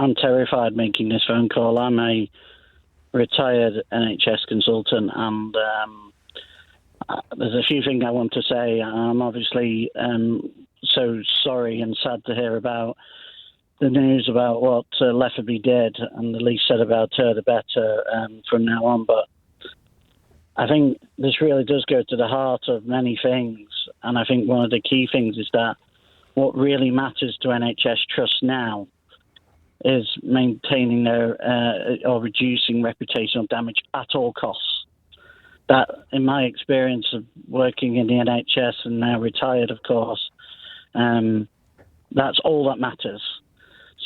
I'm terrified making this phone call. I'm a retired NHS consultant, and there's a few things I want to say. I'm obviously so sorry and sad to hear about the news about what Letby did, and the least said about her, the better from now on. But I think this really does go to the heart of many things, and I think one of the key things is that what really matters to NHS Trust now is maintaining their or reducing reputational damage at all costs. That, in my experience of working in the NHS and now retired, of course, that's all that matters.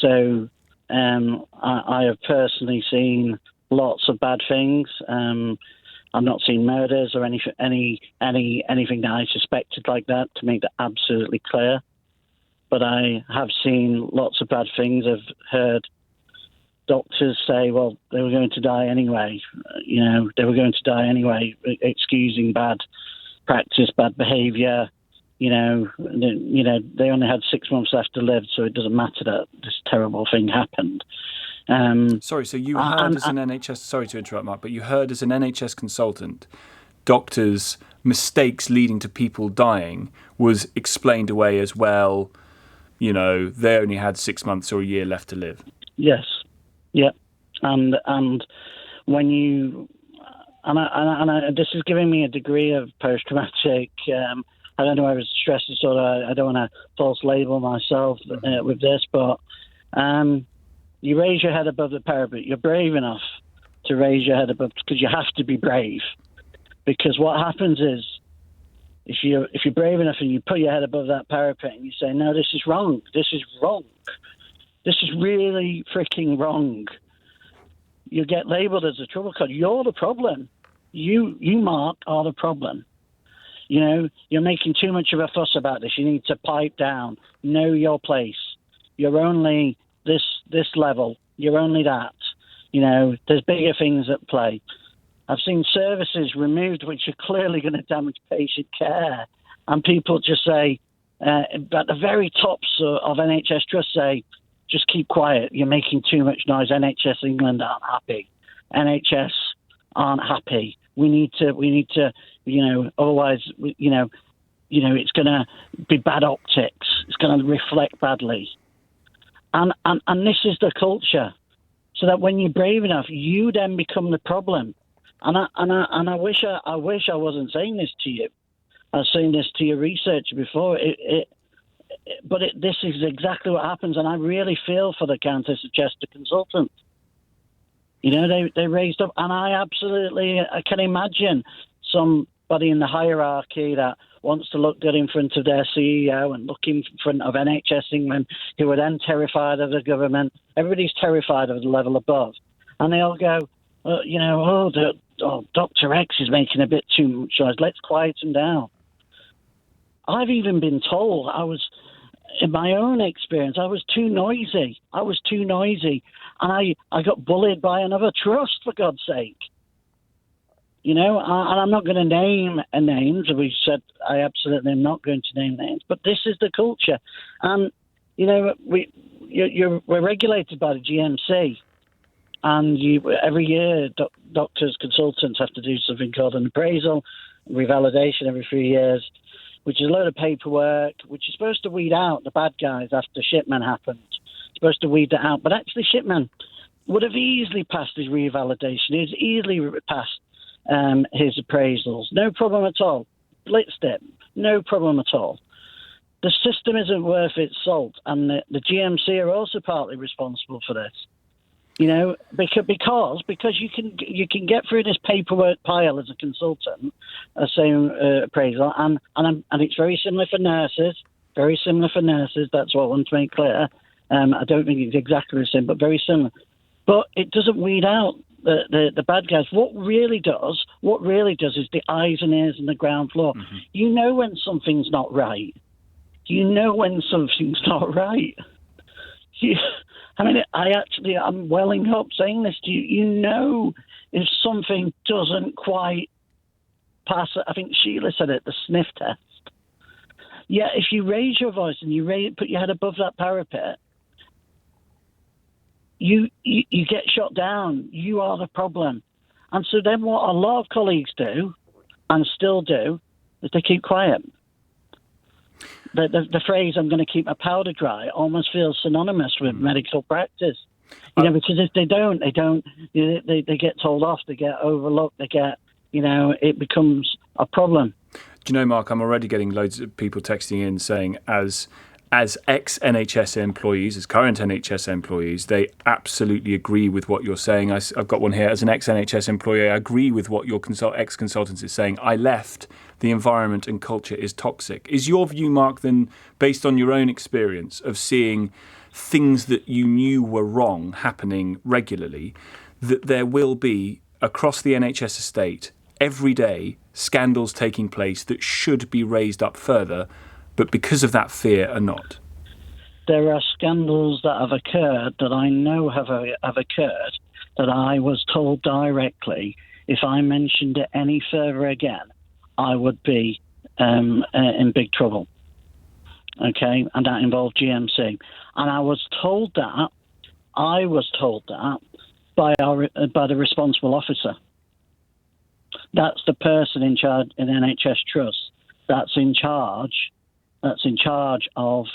So I have personally seen lots of bad things. I've not seen murders or anything that I suspected like that, to make that absolutely clear. But I have seen lots of bad things. I've heard doctors say, well, they were going to die anyway. They were going to die anyway, excusing bad practice, bad behaviour. They only had 6 months left to live, so it doesn't matter that this terrible thing happened. Sorry, so you heard as an NHS... Sorry to interrupt, Mark, but you heard as an NHS consultant, doctors' mistakes leading to people dying was explained away as, well, they only had 6 months or a year left to live. Yes, yeah, and when you and this is giving me a degree of post-traumatic. I don't know if it's stress disorder. I don't want to false label myself with this, but you raise your head above the parapet. You're brave enough to raise your head above, because you have to be brave. Because what happens is, if you're brave enough and you put your head above that parapet and you say, no, this is wrong, this is wrong, this is really freaking wrong, you get labelled as a trouble card. You're the problem. You, Mark, are the problem. You're making too much of a fuss about this. You need to pipe down. Know your place. You're only this level. You're only that. There's bigger things at play. I've seen services removed which are clearly going to damage patient care, and people just say, at the very tops of NHS Trust say, just keep quiet. You're making too much noise. NHS England aren't happy. NHS aren't happy. We need to, otherwise, it's going to be bad optics. It's going to reflect badly. And this is the culture. So that when you're brave enough, you then become the problem. And I wish I wasn't saying this to you. I was saying this to your researcher before. But this is exactly what happens, and I really feel for the Countess of Chester consultant. They raised up, and I can imagine somebody in the hierarchy that wants to look good in front of their CEO and look in front of NHS England, who are then terrified of the government. Everybody's terrified of the level above. And they all go, Dr. X is making a bit too much noise. Let's quiet him down. I've even been told in my own experience, I was too noisy. And I got bullied by another trust, for God's sake. And I'm not going to name names. We said I absolutely am not going to name names. But this is the culture. And, we're regulated by the GMC. And every year, doctors, consultants have to do something called an appraisal, revalidation every 3 years, which is a load of paperwork, which is supposed to weed out the bad guys after Shipman happened. It's supposed to weed that out. But actually, Shipman would have easily passed his revalidation. He's easily passed his appraisals. No problem at all. Blitzed it. No problem at all. The system isn't worth its salt. And the GMC are also partly responsible for this. Because you can get through this paperwork pile as a consultant, same appraisal, and it's very similar for nurses. Very similar for nurses. That's what I want to make clear. I don't think it's exactly the same, but very similar. But it doesn't weed out the bad guys. What really does is the eyes and ears on the ground floor. Mm-hmm. You know when something's not right. I'm welling up saying this to you. If something doesn't quite pass, I think Sheila said it, the sniff test. Yeah, if you raise your voice and put your head above that parapet, you get shot down. You are the problem. And so then what a lot of colleagues do, and still do, is they keep quiet. The phrase "I'm going to keep my powder dry" almost feels synonymous with medical practice. Because if they don't, they get told off, they get overlooked, it becomes a problem. Do you know, Mark, I'm already getting loads of people texting in saying as ex-NHS employees, as current NHS employees, they absolutely agree with what you're saying. I've got one here. As an ex-NHS employee, I agree with what your ex-consultant is saying. I left. The environment and culture is toxic. Is your view, Mark, then, based on your own experience of seeing things that you knew were wrong happening regularly, that there will be, across the NHS estate, every day, scandals taking place that should be raised up further, but because of that fear are not? There are scandals that have occurred that I know have occurred that I was told directly if I mentioned it any further again, I would be in big trouble. Okay, and that involved GMC. And I was told that by the responsible officer. That's the person in charge in NHS Trust. That's in charge of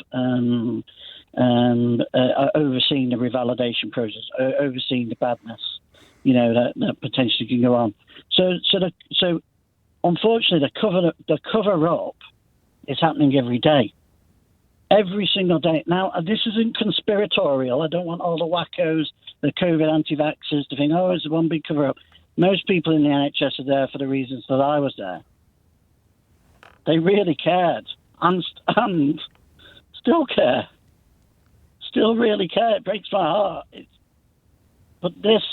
overseeing the revalidation process, overseeing the badness, that potentially can go on. So unfortunately, the cover up is happening every day. Every single day. Now, this isn't conspiratorial. I don't want all the wackos, the COVID anti-vaxxers to think, it's one big cover-up. Most people in the NHS are there for the reasons that I was there. They really cared and still care. Still really care. It breaks my heart. But this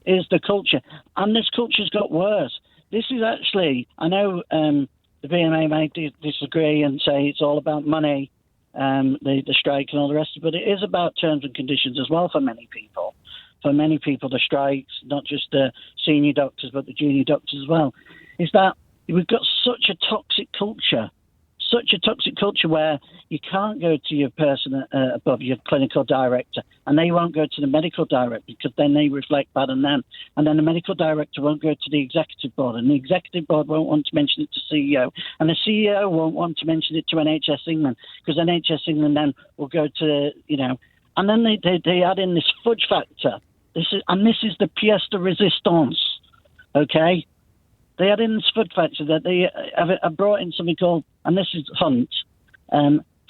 is the culture. And this culture's got worse. This is actually, I know the BMA may disagree and say it's all about money, the strike and all the rest of it, but it is about terms and conditions as well for many people. For many people, the strikes, not just the senior doctors, but the junior doctors as well, is that we've got such a toxic culture where you can't go to your person above your clinical director, and they won't go to the medical director because then they reflect bad on them. And then the medical director won't go to the executive board, and the executive board won't want to mention it to CEO, and the CEO won't want to mention it to NHS England because NHS England then will go to, and then they add in this fudge factor. This is the pièce de résistance, okay? They add in this fudge factor that they have brought in something called, and this is Hunt,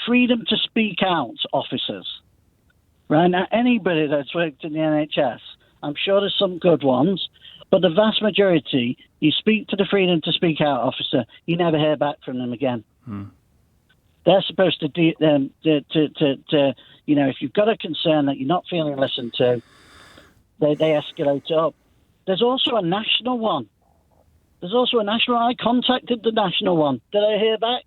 freedom to speak out officers. Right now, anybody that's worked in the NHS, I'm sure there's some good ones, but the vast majority, you speak to the freedom to speak out officer, you never hear back from them again. They're supposed to if you've got a concern that you're not feeling listened to, they escalate it up. There's also a national one. I contacted the national one. Did I hear back?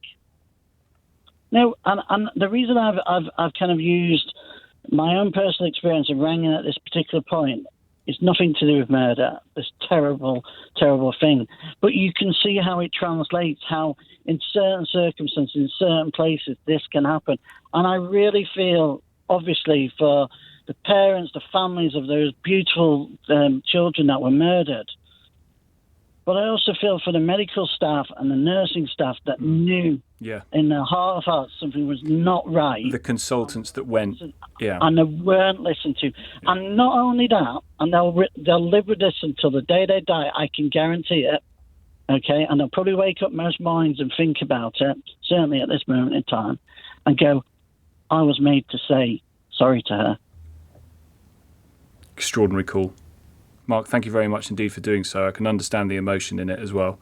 No. And the reason I've kind of used my own personal experience of ringing at this particular point is nothing to do with murder, this terrible, terrible thing. But you can see how it translates, how in certain circumstances, in certain places, this can happen. And I really feel, obviously, for the parents, the families of those beautiful children that were murdered. But I also feel for the medical staff and the nursing staff that knew in their heart of hearts something was not right. The consultants that went, and they weren't listened to. Yeah. And not only that, and they'll live with this until the day they die, I can guarantee it, okay? And they'll probably wake up most mornings and think about it, certainly at this moment in time, and go, I was made to say sorry to her. Extraordinary call. Mark, thank you very much indeed for doing so. I can understand the emotion in it as well.